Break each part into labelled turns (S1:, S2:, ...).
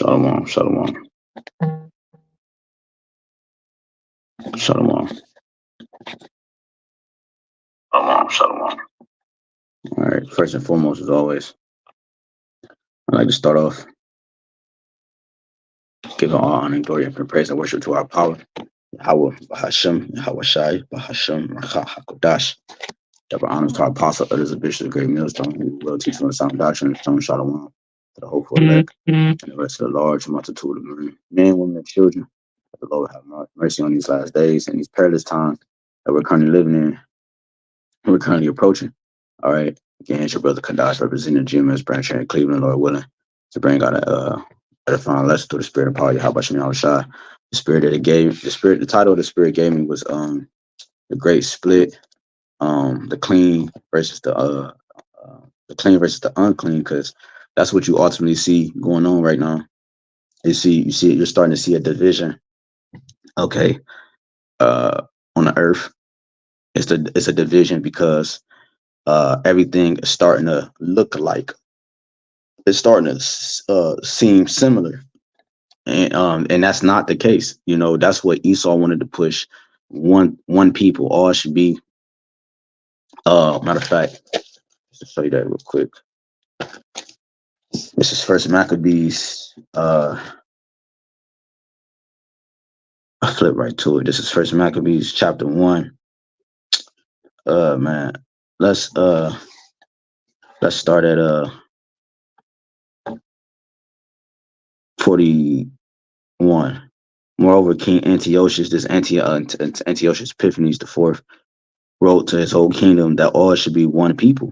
S1: Shalom, shalom, shalom, shalom, shalom. All right, first and foremost, as always, I'd like to start off giving all honor and glory and praise and worship to our power. YAHAWAH, BAHASHAM, YAHAWASHI, BAHASHAM, Rawchaa, HAQADASH. Double honors to our apostle, others, of Bishop, great millstone, who will teach from the sound doctrine, and stone shalom, to the hopeful elect, and the rest of the large multitude of men, women, and children. That the Lord have mercy on these last days and these perilous times that we're currently living in, we're currently approaching. All right. Again, it's your brother Kadash representing GMS branch here in Cleveland, Lord willing, to bring out a edifying lesson through the spirit of power, YAHAWASHI, YAHAWASHI. The spirit that it gave, the title of the spirit gave me was the great split, the clean versus the clean versus the unclean, because that's what you ultimately see going on right now. You're starting to see a division, okay, on the earth. It's a division because everything is starting to look like it's starting to seem similar, and that's not the case. You know, that's what Esau wanted to push. One people, all should be. Matter of fact, to show you that real quick. This is First Maccabees. I flip right to it. This is First Maccabees chapter 1. Man, let's start at 41. Moreover, King Antiochus, Antiochus Epiphanes the fourth, wrote to his whole kingdom that all should be one people.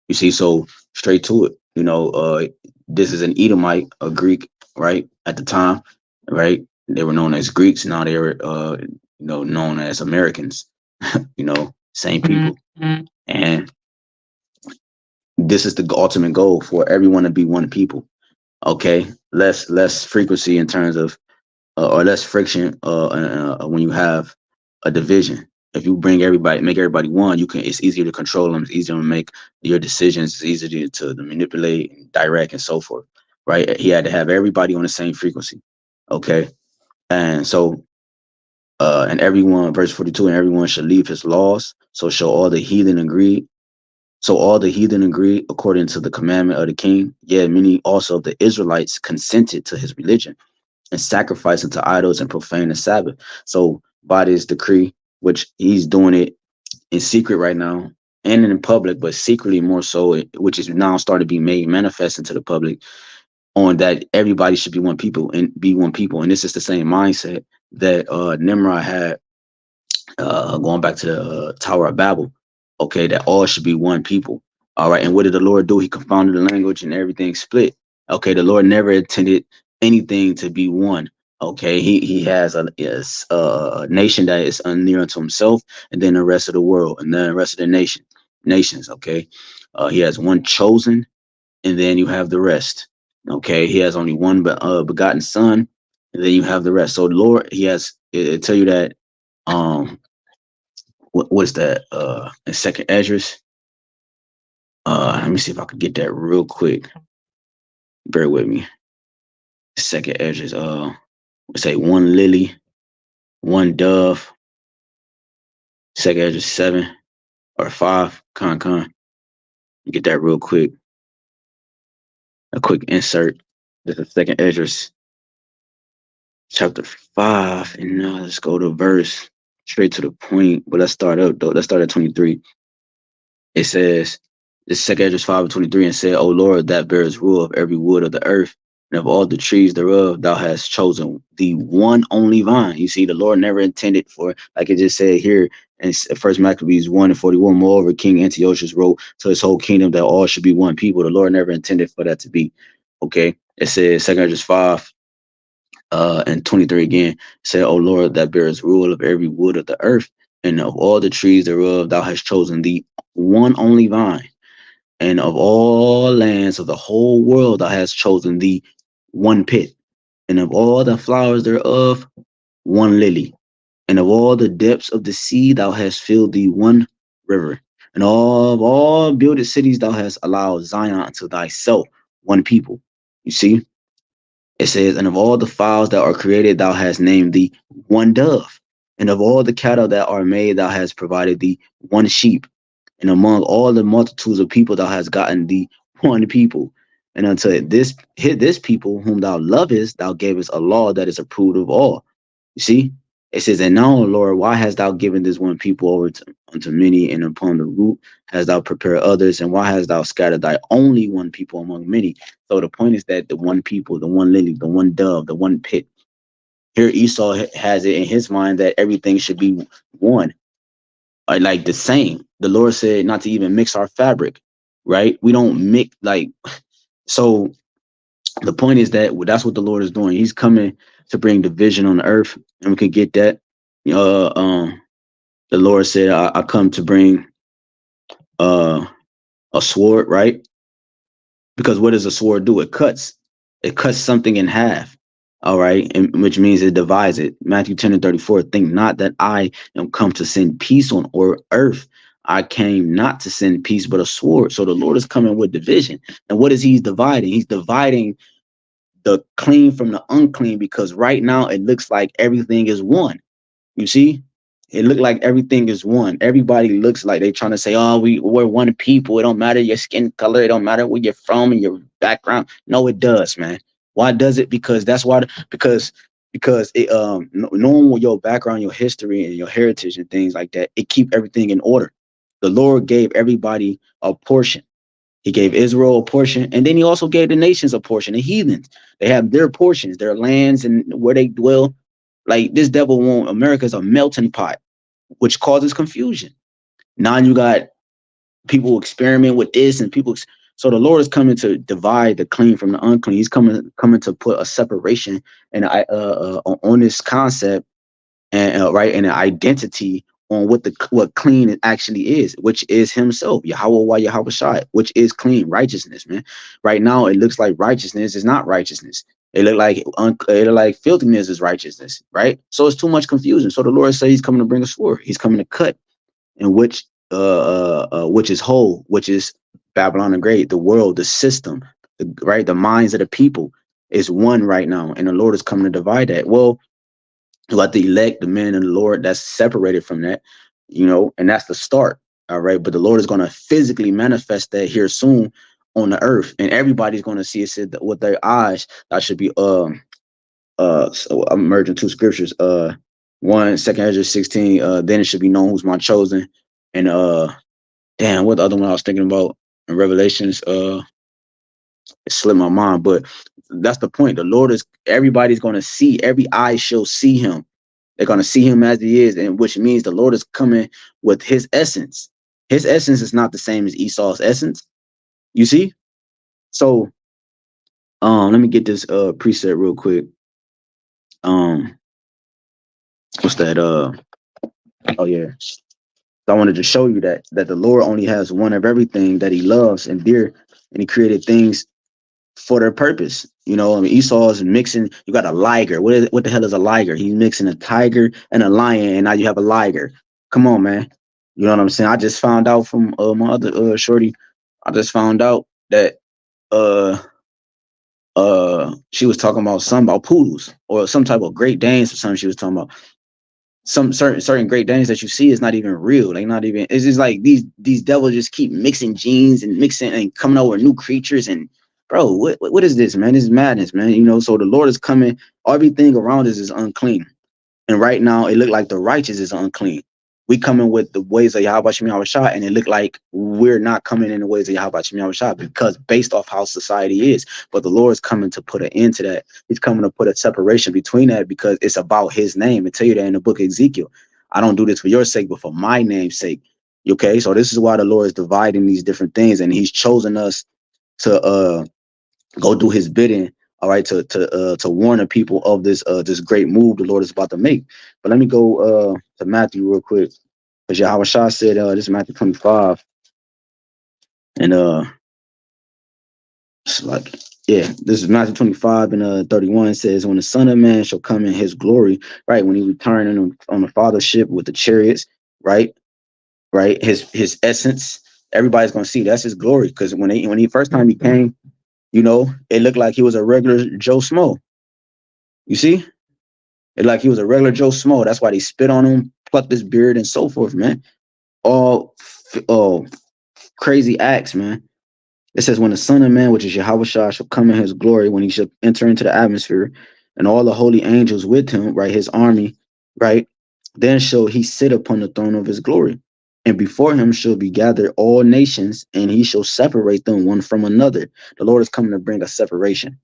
S1: You see, so straight to it. You know, this is an Edomite, a Greek, right? At the time, right? They were known as Greeks. Now they were, known as Americans. Same people. And this is the ultimate goal for everyone to be one people. Okay, less frequency in terms of, or less friction when you have a division. If you make everybody one, it's easier to control them. It's easier to make your decisions. It's easier to manipulate, and direct, and so forth. Right? He had to have everybody on the same frequency. Okay, and so, and everyone, verse 42, and everyone should leave his laws. So all the heathen agree according to the commandment of the king. Yeah, many also of the Israelites consented to his religion and sacrificing to idols and profane the Sabbath. So by this decree, which he's doing it in secret right now and in public, but secretly more so, which is now starting to be made manifest into the public, on that everybody should be one people and be one people. And this is the same mindset that Nimrod had, going back to the Tower of Babel. Okay, that all should be one people. All right, and what did the Lord do? He confounded the language and everything split. Okay, the Lord never intended anything to be one. Okay, he has a nation that is near unto himself, and then the rest of the world, and then the rest of the nations. Okay, he has one chosen, and then you have the rest. Okay, he has only one begotten son, and then you have the rest. So the Lord, he has, it tell you that, what is that, in second Esdras. Let me see if I could get that real quick. Bear with me. Second Esdras, let's say one lily, one dove. Second Esdras 7 or 5. Get that real quick. A quick insert. This is second Esdras chapter 5, and now let's go to verse straight to the point. But let's start up though. Let's start at 23. It says, this is second Esdras 5:23, and said, O Lord, that bears rule of every wood of the earth, and of all the trees thereof, thou hast chosen the one only vine. You see, the Lord never intended for, like it just said here in First Maccabees 1:41. Moreover, King Antiochus wrote to his whole kingdom that all should be one people. The Lord never intended for that to be. Okay, it says second Esdras 5 and 23 again, said, O Lord, that bears rule of every wood of the earth, and of all the trees thereof, thou hast chosen the one only vine. And of all lands of the whole world, thou hast chosen thee one pit, and of all the flowers thereof, one lily, and of all the depths of the sea, thou hast filled thee one river, and of all builded cities, thou hast allowed Zion unto thyself, one people. You see, It says, and of all the fowls that are created, thou hast named thee one dove. And of all the cattle that are made, thou hast provided thee one sheep. And among all the multitudes of people, thou hast gotten thee one people. And unto this people whom thou lovest, thou gavest a law that is approved of all. You see? It says, and now, Lord, why hast thou given this one people over unto many, and upon the root hast thou prepared others, and why hast thou scattered thy only one people among many? So the point is that the one people, the one lily, the one dove, the one pit. Here Esau has it in his mind that everything should be one, like the same. The Lord said not to even mix our fabric, right? We don't mix like so. The point is that that's what the Lord is doing. He's coming to bring division on the earth, and we can get that. The Lord said, I come to bring a sword, right? Because what does a sword do? It cuts something in half. All right, and which means it divides it. Matthew 10:34. Think not that I am come to send peace on earth. I came not to send peace, but a sword. So the Lord is coming with division. And what is he dividing? He's dividing the clean from the unclean, because right now it looks like everything is one. You see, it looked like everything is one. Everybody looks like they're trying to say, oh, we're one people. It don't matter your skin color. It don't matter where you're from and your background. No, it does, man. Why does it? Because that's why, because it knowing your background, your history, and your heritage and things like that, it keep everything in order. The Lord gave everybody a portion. He gave Israel a portion, and then he also gave the nations a portion. The heathens, they have their portions, their lands, and where they dwell. Like this devil won't. America's a melting pot, which causes confusion. Now you got people experiment with this, and people. So the Lord is coming to divide the clean from the unclean. He's coming to put a separation and on this concept, and right, and an identity on what clean actually is, which is himself, YAHAWAH, YAHAWASHI, which is clean righteousness, man. Right now it looks like righteousness is not righteousness. It look like filthiness is righteousness, right? So it's too much confusion. So the Lord says he's coming to bring a sword. He's coming to cut, and which is whole, which is Babylon the Great, the world, the system, right? The minds of the people is one right now, and the Lord is coming to divide that. Well, you got the elect, the men and the Lord that's separated from that, and that's the start. All right. But the Lord is going to physically manifest that here soon on the earth, and everybody's going to see it with their eyes. That should be so I'm merging two scriptures. 1 Ezra 16, then it should be known who's my chosen. And damn, what the other one I was thinking about in Revelations, it slipped my mind, but that's the point. The Lord is, everybody's going to see, every eye shall see him. They're going to see him as he is, and which means the Lord is coming with his essence. His essence is not the same as Esau's essence. You see? So let me get this preset real quick. What's that? Oh yeah. So I wanted to show you that the Lord only has one of everything that he loves and dear, and he created things for their purpose. I mean, Esau is mixing. You got a liger. What the hell is a liger? He's mixing a tiger and a lion, and now you have a liger. Come on, man. You know what I'm saying? I just found out from my other shorty. I just found out that she was talking about something about poodles or some type of Great Danes or something. She was talking about some certain Great Danes that you see is not even real. Like, not even. It's just like these devils just keep mixing genes and mixing and coming out with new creatures. And bro, what is this, man? This is madness, man. So the Lord is coming. Everything around us is unclean, and right now it looked like the righteous is unclean. We coming with the ways of YAHWASHI, and it looked like we're not coming in the ways of YAHWASHI because based off how society is. But the Lord is coming to put an end to that. He's coming to put a separation between that, because it's about his name. I tell you that in the book of Ezekiel. I don't do this for your sake, but for my name's sake. Okay, so this is why the Lord is dividing these different things, and he's chosen us to go do his bidding. All right, to warn the people of this great move the Lord is about to make. But let me go to Matthew real quick, because YAHWASHI said this is Matthew 25, and it's like, yeah, this is Matthew 25 and 31. It says, when the Son of Man shall come in his glory, right, when he return on the Father's ship with the chariots, right, his essence, everybody's gonna see that's his glory. Because when he first time he came, You know, it looked like he was a regular Joe Smo. You see? It like he was a regular Joe Smo. That's why they spit on him, plucked his beard, and so forth, man. All crazy acts, man. It says, when the Son of Man, which is Yahawashi, shall come in his glory, when he shall enter into the atmosphere, and all the holy angels with him, right, his army, right, then shall he sit upon the throne of his glory. And before him shall be gathered all nations, and he shall separate them one from another. The Lord is coming to bring a separation,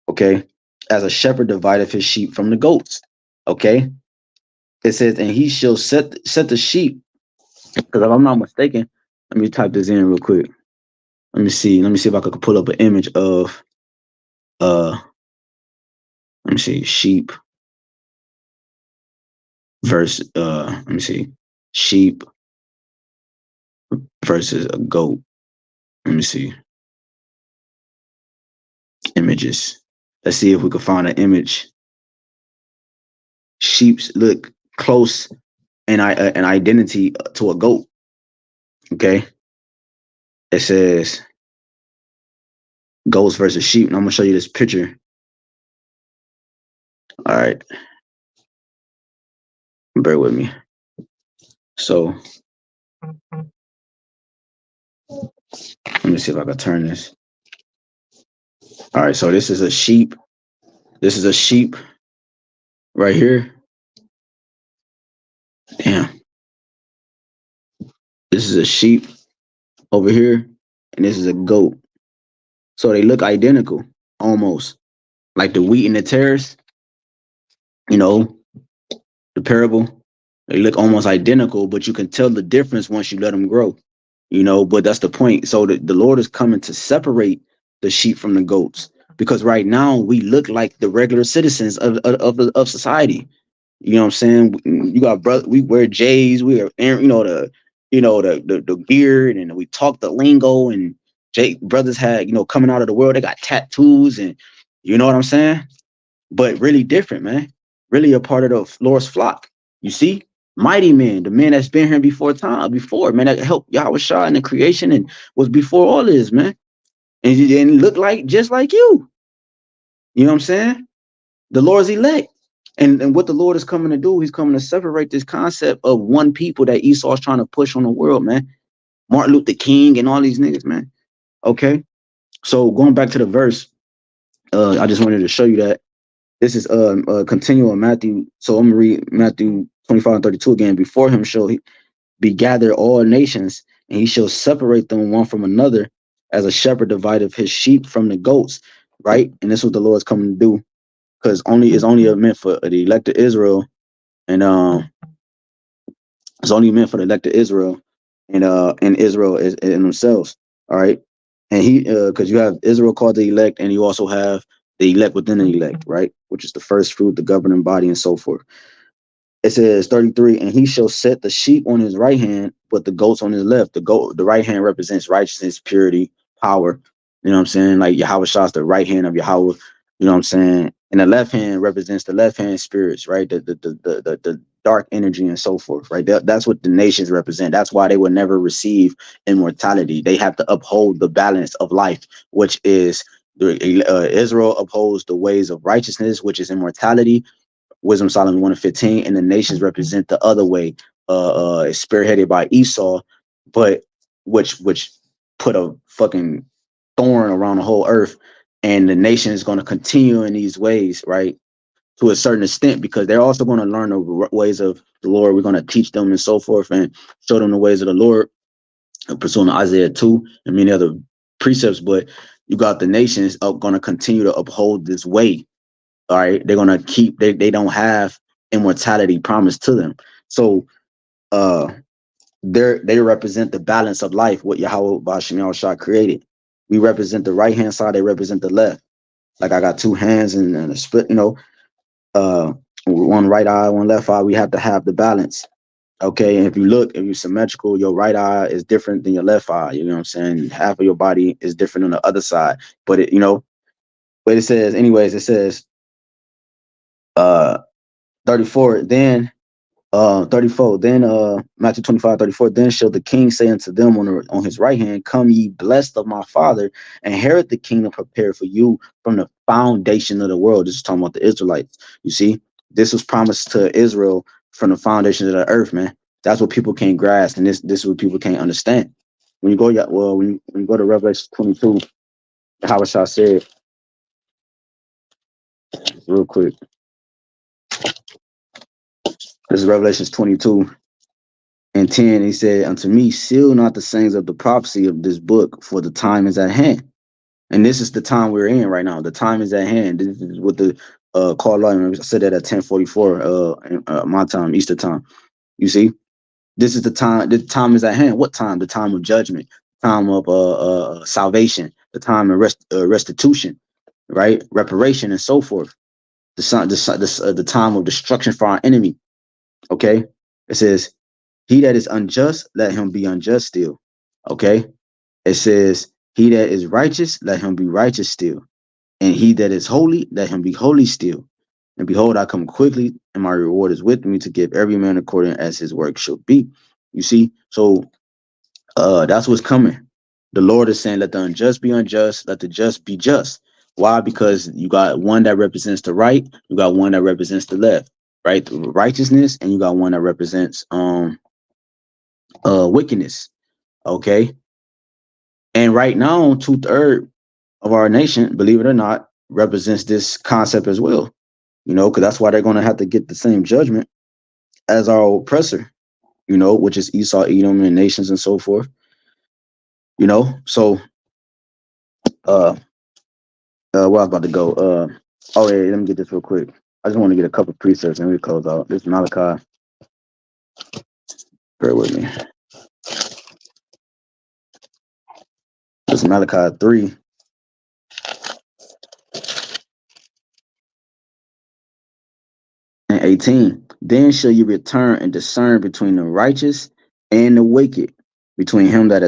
S1: okay? As a shepherd divideth his sheep from the goats, okay? It says, and he shall set the sheep, because if I'm not mistaken, let me type this in real quick. Let me see if I could pull up an image of let me see, sheep versus let me see, sheep versus a goat. Let me see. Images. Let's see if we can find an image. Sheeps look close in an identity to a goat. Okay. It says goats versus sheep. And I'm gonna show you this picture. All right. Bear with me. So let me see if I can turn this. All right, so this is a sheep. This is a sheep right here. Damn. This is a sheep over here, and this is a goat. So they look identical, almost. Like the wheat and the tares, you know, the parable. They look almost identical, but you can tell the difference once you let them grow, you know, but that's the point. So the Lord is coming to separate the sheep from the goats, because right now we look like the regular citizens of society. You know what I'm saying? You got brother, we wear J's, we are, you know, the beard, and we talk the lingo, and Jake brothers had, you know, coming out of the world, they got tattoos, and you know what I'm saying? But really different, man. Really a part of the Lord's flock. You see? Mighty men, the men that's been here before, man, that helped Yahweh in the creation and was before all this, man. And you didn't look like just like you. You know what I'm saying? The Lord's elect. And what the Lord is coming to do, he's coming to separate this concept of one people that Esau's trying to push on the world, man. Martin Luther King and all these niggas, man. Okay. So going back to the verse, I just wanted to show you that this is continuing Matthew. So I'm gonna read Matthew 25 and 32 again. Before him shall he be gathered all nations, and he shall separate them one from another, as a shepherd divideth his sheep from the goats. Right. And this is what the Lord's coming to do, because it's only meant for the elected Israel, and it's only meant for the elected Israel, and Israel is in themselves. All right. And he because you have Israel called the elect, and you also have the elect within the elect, right? Which is the first fruit, the governing body, and so forth. It says 33, and he shall set the sheep on his right hand, but the goats on his left. The right hand represents righteousness, purity, power. You know what I'm saying? Like Yahweh Shah's the right hand of Yahweh. You know what I'm saying? And the left hand represents the left hand spirits, right? The dark energy and so forth, right? That's what the nations represent. That's why they will never receive immortality. They have to uphold the balance of life, which is Israel upholds the ways of righteousness, which is immortality. Wisdom Solomon 1 and 15, and the nations represent the other way, spearheaded by Esau, but which put a fucking thorn around the whole earth, and the nation is going to continue in these ways, right? To a certain extent, because they're also going to learn the ways of the Lord. We're going to teach them and so forth, and show them the ways of the Lord, pursuing Isaiah 2 and many other precepts. But you got the nations are going to continue to uphold this way. All right, they're gonna keep. They don't have immortality promised to them. So, they represent the balance of life. What Yahweh BAHASHAM created. We represent the right hand side. They represent the left. Like I got two hands and a split. You know, one right eye, one left eye. We have to have the balance. Okay, and if you're symmetrical, your right eye is different than your left eye. You know what I'm saying? Half of your body is different on the other side. But but it says, anyways, it says, 34. Then 34. Then Matthew 25:34. Then shall the king say unto them on his right hand, Come ye blessed of my father, inherit the kingdom prepared for you from the foundation of the world. This is talking about the Israelites. You see, this was promised to Israel from the foundation of the earth, man. That's what people can't grasp, and this is what people can't understand. When you go, when you go to Revelation 22, HAWASHI said, real quick. This is Revelations 22:10. He said, Unto me, seal not the sayings of the prophecy of this book, for the time is at hand. And this is the time we're in right now. The time is at hand. This is what the call law. I said that at 10:44 my time, Easter time. You see, this is the time. The time is at hand. What time? The time of judgment, time of salvation, the time of restitution, right? Reparation and so forth. The time of destruction for our enemy. Okay, it says, He that is unjust, let him be unjust still. Okay, it says, He that is righteous, let him be righteous still. And he that is holy, let him be holy still. And behold, I come quickly, and my reward is with me to give every man according as his work shall be. You see, so that's what's coming. The Lord is saying, let the unjust be unjust, let the just be just. Why? Because you got one that represents the right, you got one that represents the left, right? The righteousness, and you got one that represents wickedness. Okay. And right now, 2/3 of our nation, believe it or not, represents this concept as well. You know, because that's why they're going to have to get the same judgment as our oppressor, you know, which is Esau, Edom, and nations and so forth. You know, so where I was about to go. Oh yeah, let me get this real quick. I just want to get a couple of precepts and we close out. This is Malachi. Bear with me. This is Malachi 3:18. Then shall you return and discern between the righteous and the wicked, between him that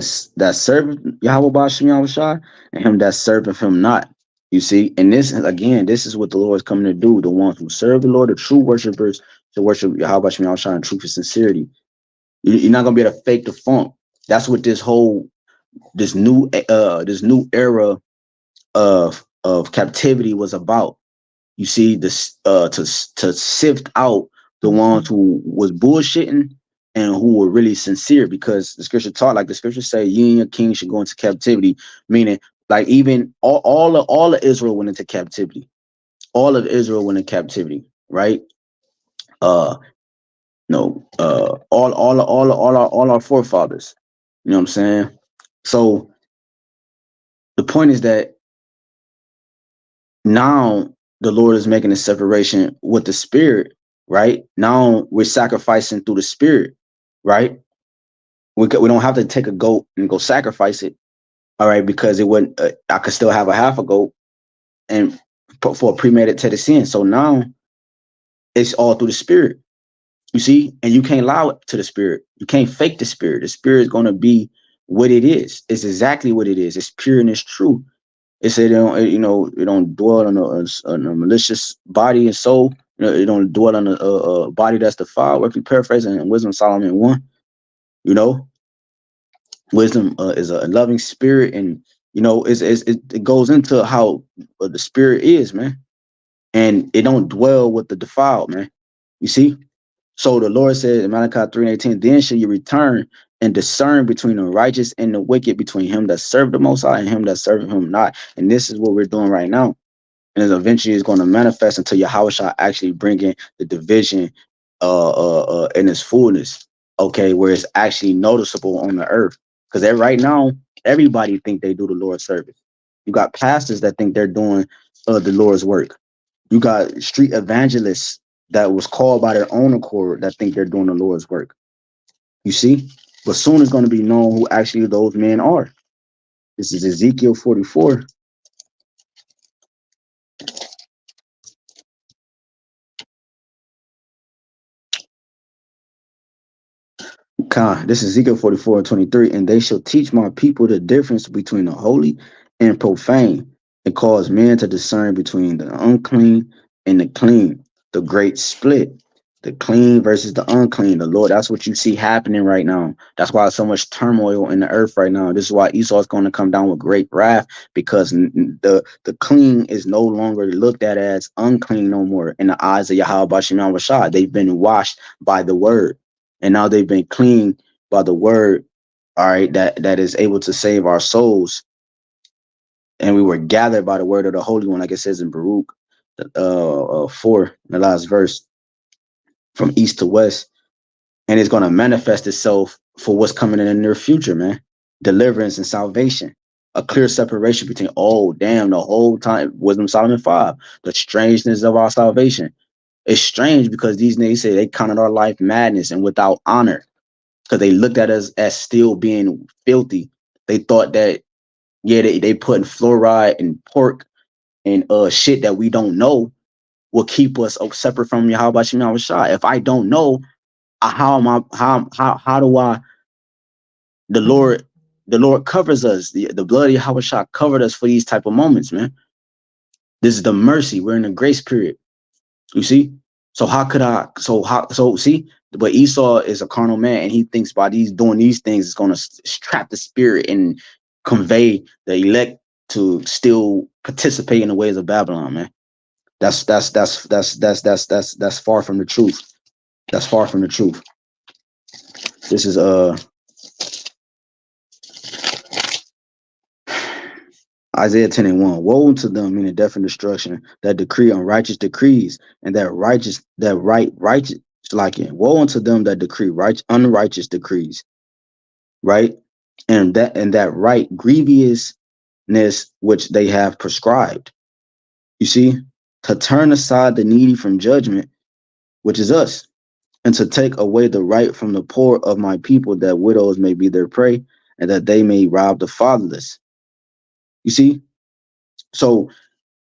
S1: serveth Yahweh BAHASHAM Yahawashi and him that serveth him not. You see, and this again, this is what the Lord is coming to do. The ones who serve the Lord, the true worshipers, to worship Yahweh BAHASHAM Yahawashi in truth and sincerity. You're not gonna be able to fake the funk. That's what this new era of captivity was about. You see, this to sift out the ones who was bullshitting and who were really sincere, because the scripture taught, like the scriptures say, you and your king should go into captivity, meaning like even all of Israel went into captivity. All of Israel went into captivity, right? No, all our forefathers. You know what I'm saying? So the point is that now the Lord is making a separation with the spirit, right? Now we're sacrificing through the spirit, right? We don't have to take a goat and go sacrifice it, all right? Because it wouldn't. I could still have a half a goat and for a premeditated sin. So now it's all through the spirit, you see, and you can't allow it to the spirit. You can't fake the spirit. The spirit is going to be what it is. It's exactly what it is. It's pure and it's true. It said, it don't dwell on a malicious body and soul. It don't dwell on a body that's defiled. If you paraphrase in Wisdom Solomon 1, wisdom is a loving spirit, and it goes into how the spirit is, man, and it don't dwell with the defiled, man. You see, so the Lord said in Malachi 3:18, then shall you return and discern between the righteous and the wicked, between him that served the Most High and him that served him not. And this is what we're doing right now. And eventually it's going to manifest until Yahawashi actually bringing the division in its fullness, okay, where it's actually noticeable on the earth. Because right now, everybody think they do the Lord's service. You got pastors that think they're doing the Lord's work. You got street evangelists that was called by their own accord that think they're doing the Lord's work. You see? But soon it's going to be known who actually those men are. This is Ezekiel 44. This is Ezekiel 44:23. And they shall teach my people the difference between the holy and profane, and cause men to discern between the unclean and the clean, the great split. The clean versus the unclean. The Lord, that's what you see happening right now. That's why there's so much turmoil in the earth right now. This is why Esau is going to come down with great wrath, because the clean is no longer looked at as unclean no more in the eyes of YAHWASHI. They've been washed by the word, and now they've been clean by the word. All right, that is able to save our souls. And we were gathered by the word of the Holy One, like it says in Baruch 4, the last verse, from east to west. And it's going to manifest itself for what's coming in the near future, man. Deliverance and salvation. A clear separation between, oh, damn, the whole time, Wisdom Solomon 5, the strangeness of our salvation. It's strange because these niggas say they counted our life madness and without honor, because they looked at us as still being filthy. They thought that, yeah, they putting fluoride and pork and shit that we don't know will keep us separate from YAHWASHI. If I don't know, how do I? The Lord covers us. The blood of YAHWASHI covered us for these type of moments, man. This is the mercy. We're in a grace period. You see? So how could I? So see? But Esau is a carnal man, and he thinks by doing these things, it's going to trap the spirit and convey the elect to still participate in the ways of Babylon, man. That's far from the truth. That's far from the truth. This is Isaiah 10:1. Woe to them, meaning death and destruction, that decree unrighteous decrees, and righteous like it. Woe unto them that decree unrighteous decrees, right? And that right grievousness which they have prescribed. You see, to turn aside the needy from judgment, which is us, and to take away the right from the poor of my people, that widows may be their prey, and that they may rob the fatherless. You see? So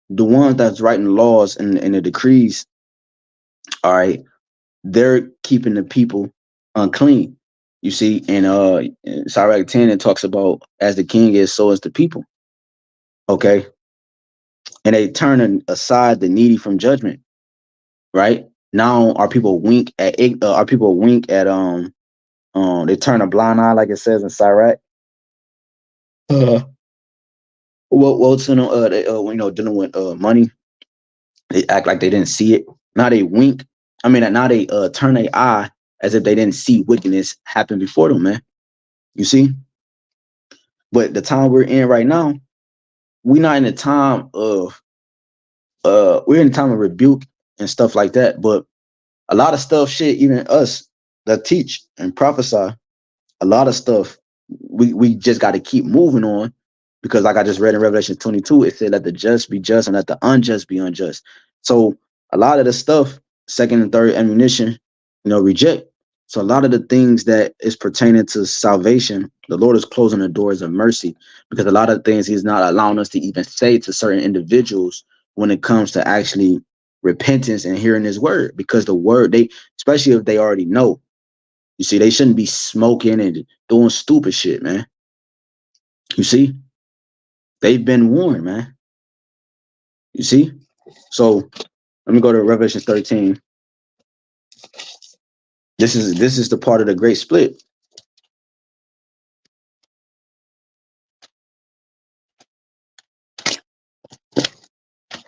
S1: the ones that's writing laws and the decrees, all right, they're keeping the people unclean. You see, in Sirach 10, it talks about as the king is, so is the people. Okay. And they turn aside the needy from judgment. Right? Now our people wink at they turn a blind eye, like it says in Sirach. What's dealing with money, they act like they didn't see it. Now they wink. I mean, now they turn their eye as if they didn't see wickedness happen before them, man. You see? But the time we're in right now, we're not in a time of we're in a time of rebuke and stuff like that. But a lot of stuff, shit, even us that teach and prophesy, a lot of stuff we just got to keep moving on, because like I just read in Revelation 22, it said let the just be just and let the unjust be unjust. So a lot of the stuff, second and third ammunition, reject. So a lot of the things that is pertaining to salvation, the Lord is closing the doors of mercy, because a lot of things he's not allowing us to even say to certain individuals when it comes to actually repentance and hearing his word, because the word, especially if they already know, you see, they shouldn't be smoking and doing stupid shit, man. You see, they've been warned, man. You see? So let me go to Revelation 13. This is the part of the great split.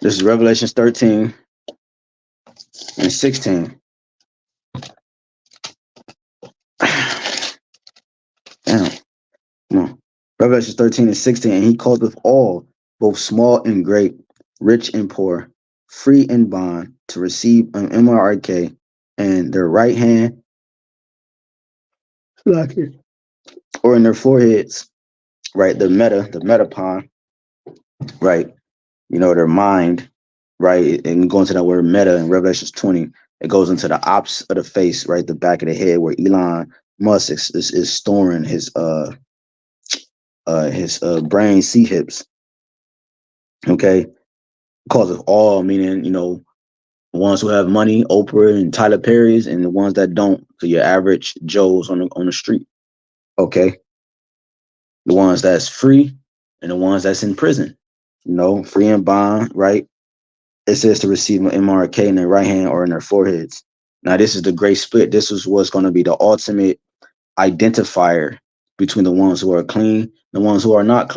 S1: This is Revelation 13 and 16. Damn. Come on. Revelation 13 and 16. And he calleth all, both small and great, rich and poor, free and bond, to receive an MRK and their right hand, or in their foreheads, right? The metapon, right? Their mind, right? And going to that word meta in Revelation 20, it goes into the ops of the face, right? The back of the head, where Elon Musk is storing his brain C-hips. Okay. Calls of all, meaning, the ones who have money, Oprah and Tyler Perry's, and the ones that don't, to your average Joes on the street. Okay. The ones that's free and the ones that's in prison, free and bond, right? It says to receive an MRK in their right hand or in their foreheads. Now, this is the great split. This is what's going to be the ultimate identifier between the ones who are clean, the ones who are not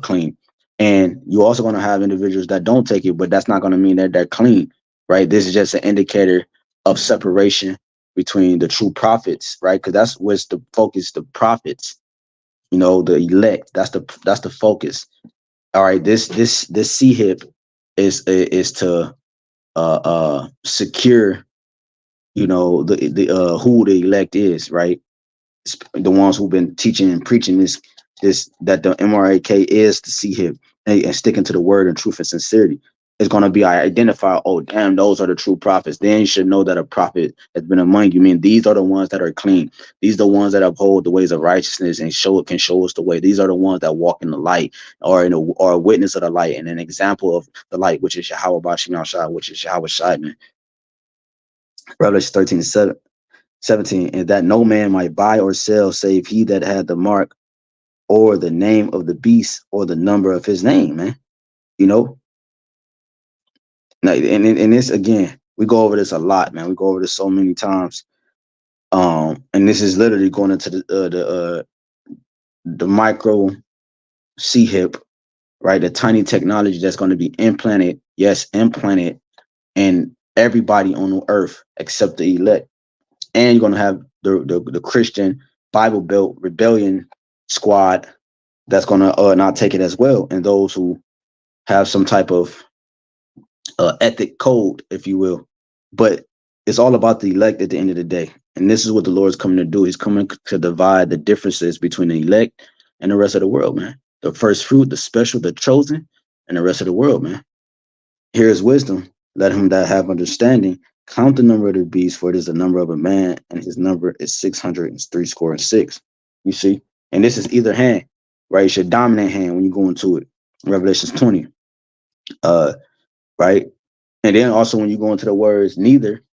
S1: clean. And you're also going to have individuals that don't take it, but that's not going to mean that they're clean, right? This is just an indicator of separation between the true prophets, right? Because that's what's the focus, the prophets, you know, the elect. That's the focus. All right, this C hip is to secure, you know, the who the elect is, right? The ones who've been teaching and preaching this that the MRAK is the C hip, and sticking to the word and truth and sincerity. It's going to be identify, oh damn, those are the true prophets. Then you should know that a prophet has been among you. I mean, these are the ones that are clean. These are the ones that uphold the ways of righteousness and can show us the way. These are the ones that walk in the light, or a witness of the light and an example of the light, which is YAHAWAH, which is YAHAWASHI. Revelation 13:17, and that no man might buy or sell save he that had the mark or the name of the beast or the number of his name, man. You know, now, and this again, we go over this a lot, man. We go over this so many times. And this is literally going into the micro C hip, right? The tiny technology that's going to be implanted, yes, implanted in everybody on the earth except the elect. And you're going to have the Christian Bible Belt rebellion squad that's going to not take it as well, and those who have some type of ethic code, if you will. But it's all about the elect at the end of the day, and this is what the Lord's coming to do. He's coming to divide the differences between the elect and the rest of the world, man. The first fruit, the special, the chosen, and the rest of the world, man. Here is wisdom. Let him that have understanding count the number of the beast, for it is the number of a man, and his number is 666. You see? And this is either hand, right? It's your dominant hand when you go into it. Revelations 20. Right? And then also when you go into the words neither,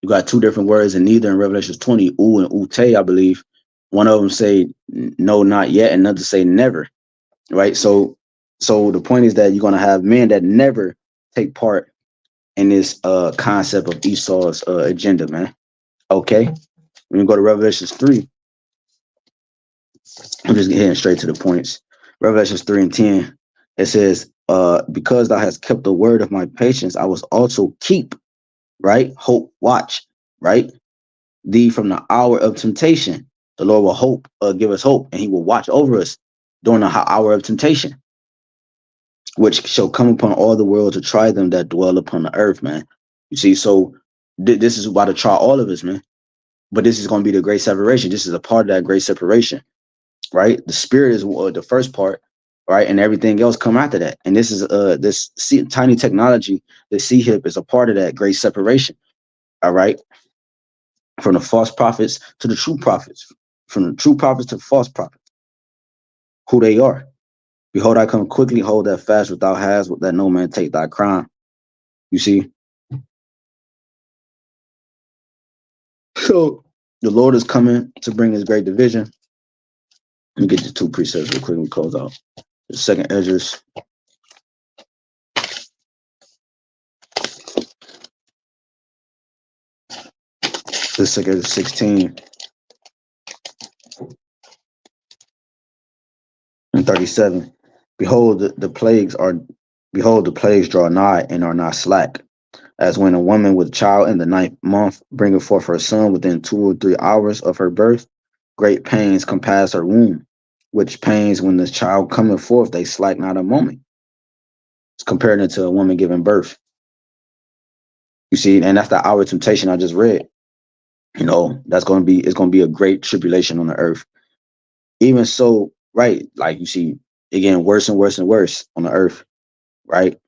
S1: you got two different words in neither in Revelations 20, u and ute, I believe. One of them say no, not yet, and another say never. Right? So the point is that you're gonna have men that never take part in this concept of Esau's agenda, man. Okay, when you go to Revelations 3, I'm just getting straight to the points. Revelations 3:10, it says, because thou hast kept the word of my patience, I was also keep, right? Hope, watch, right? Thee from the hour of temptation. The Lord will give us hope, and he will watch over us during the hour of temptation, which shall come upon all the world to try them that dwell upon the earth, man. You see, so this is about to try all of us, man. But this is going to be the great separation. This is a part of that great separation, right? The spirit is the first part, right? And everything else come after that. And this is tiny technology, the C hip is a part of that great separation, all right? From the false prophets to the true prophets, from the true prophets to the false prophets, who they are. Behold, I come quickly, hold that fast without hands, that no man take thy crown. You see? So the Lord is coming to bring this great division. Let me get the two precepts real quick and we close out. The second Esdras. The second Esdras 16 and 37. Behold, the plagues draw nigh and are not slack. As when a woman with child in the 9th month bringeth forth her son within 2 or 3 hours of her birth, great pains compass her womb, which pains when the child cometh forth, they slack not a moment. It's comparing it to a woman giving birth. You see, and that's the hour of temptation I just read. You know, it's going to be a great tribulation on the earth. Even so, right, like you see, again, worse and worse and worse on the earth, right?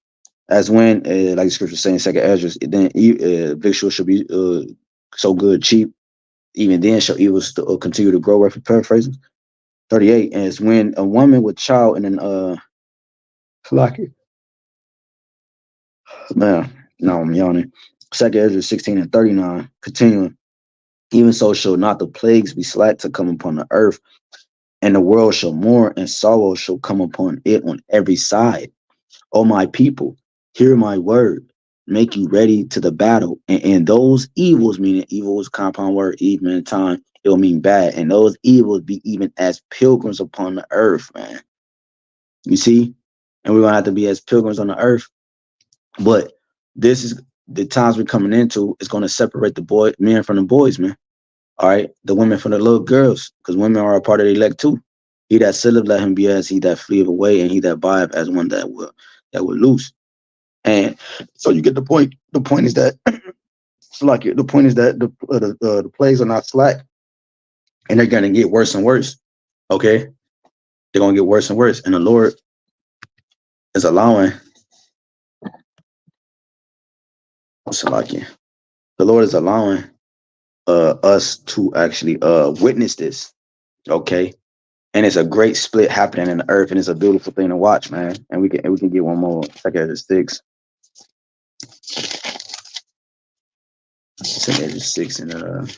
S1: As when, like the scripture saying, second Esdras, then victuals should be so good, cheap. Even then, shall evil still continue to grow. Paraphrasing 38, and it's when a woman with child and an man, no, I'm yawning. Second Esdras 16 and 39, continuing. Even so shall not the plagues be slack to come upon the earth, and the world shall mourn, and sorrow shall come upon it on every side. O my people, hear my word. make you ready to the battle. And those evils, meaning evil is a compound word, even in time, it will mean bad. And those evils be even as pilgrims upon the earth, man. You see? And we're gonna have to be as pilgrims on the earth. But this is the times we're coming into is gonna separate the men from the boys, man. All right, the women from the little girls, because women are a part of the elect too. He that sitteth, let him be as he that fleeth away, and he that buyeth as one that will lose. And so you get the point. The point is that the point is that the plagues are not slack, and they're gonna get worse and worse. Okay, they're gonna get worse and worse, and the Lord is allowing. The Lord is allowing us to actually witness this. Okay, and it's a great split happening in the earth, and it's a beautiful thing to watch, man. And we can get one more. Check out the 6. Second 6 and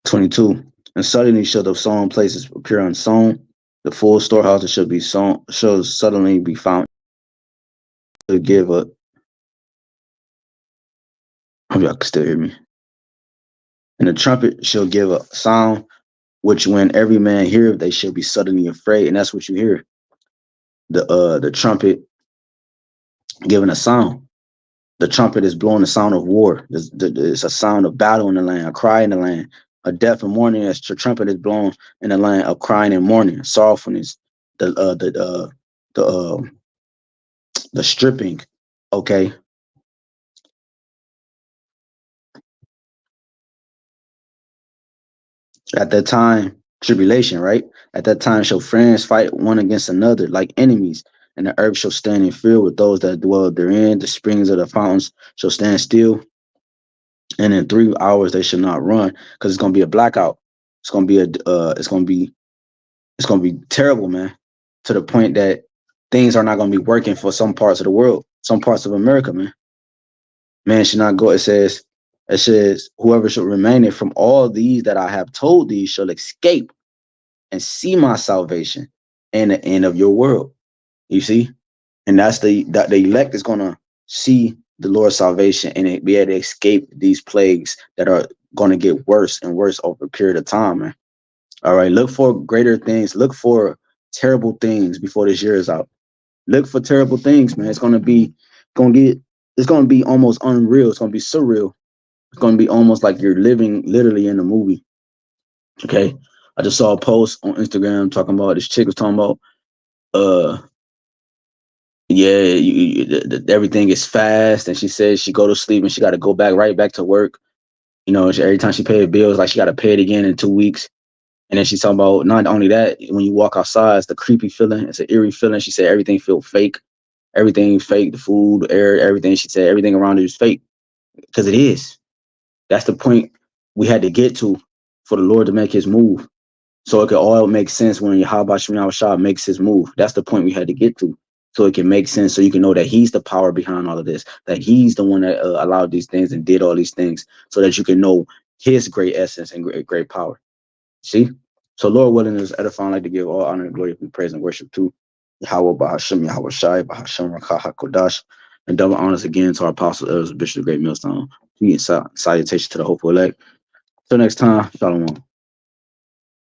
S1: 22. And suddenly shall the sown places appear unsown. The full storehouses shall be sown, shall suddenly be found to give a. I hope y'all can still hear me. And the trumpet shall give a sound, which when every man heareth, they shall be suddenly afraid. And that's what you hear. The trumpet giving a sound. The trumpet is blowing the sound of war. It's a sound of battle in the land, a cry in the land, a death and mourning as the trumpet is blown in the land of crying and mourning, sorrowfulness, the stripping. Okay. At that time, tribulation, right? At that time shall friends fight one against another like enemies, and the earth shall stand in fear with those that dwell therein. The springs of the fountains shall stand still, and in 3 hours they shall not run, because it's gonna be a blackout. It's gonna be it's gonna be terrible, man. To the point that things are not gonna be working for some parts of the world, some parts of America, man. Man should not go. It says, whoever shall remain from all these that I have told thee shall escape and see my salvation and the end of your world. You see? And that's that the elect is gonna see the Lord's salvation and be able to escape these plagues that are gonna get worse and worse over a period of time, man. All right, look for greater things, look for terrible things before this year is out. Look for terrible things, man. It's gonna be almost unreal. It's gonna be surreal. It's gonna be almost like you're living literally in a movie. Okay. I just saw a post on Instagram talking about this chick was talking about everything is fast, and she says she go to sleep and she got to go right back to work. You know, every time she paid bills, like she got to pay it again in 2 weeks. And then she's talking about not only that, when you walk outside, it's the creepy feeling. It's an eerie feeling. She said everything feels fake. Everything fake. The food, the air, everything. She said everything around it is fake, because it is. That's the point we had to get to for the Lord to make his move. So it could all make sense when YAHAWASHI makes his move. That's the point we had to get to. So it can make sense, so you can know that he's the power behind all of this, that he's the one that allowed these things and did all these things, so that you can know his great essence and great power. See? So Lord willing, is edifying, like to give all honor and glory and praise and worship to Yahawah, BAHASHAM, YAHAWASHI, BAHASHAM, HAQADASH, and double honors again to our apostle, elders, bishop of the great millstone. Salutation to the hopeful elect. Till next time, shalom.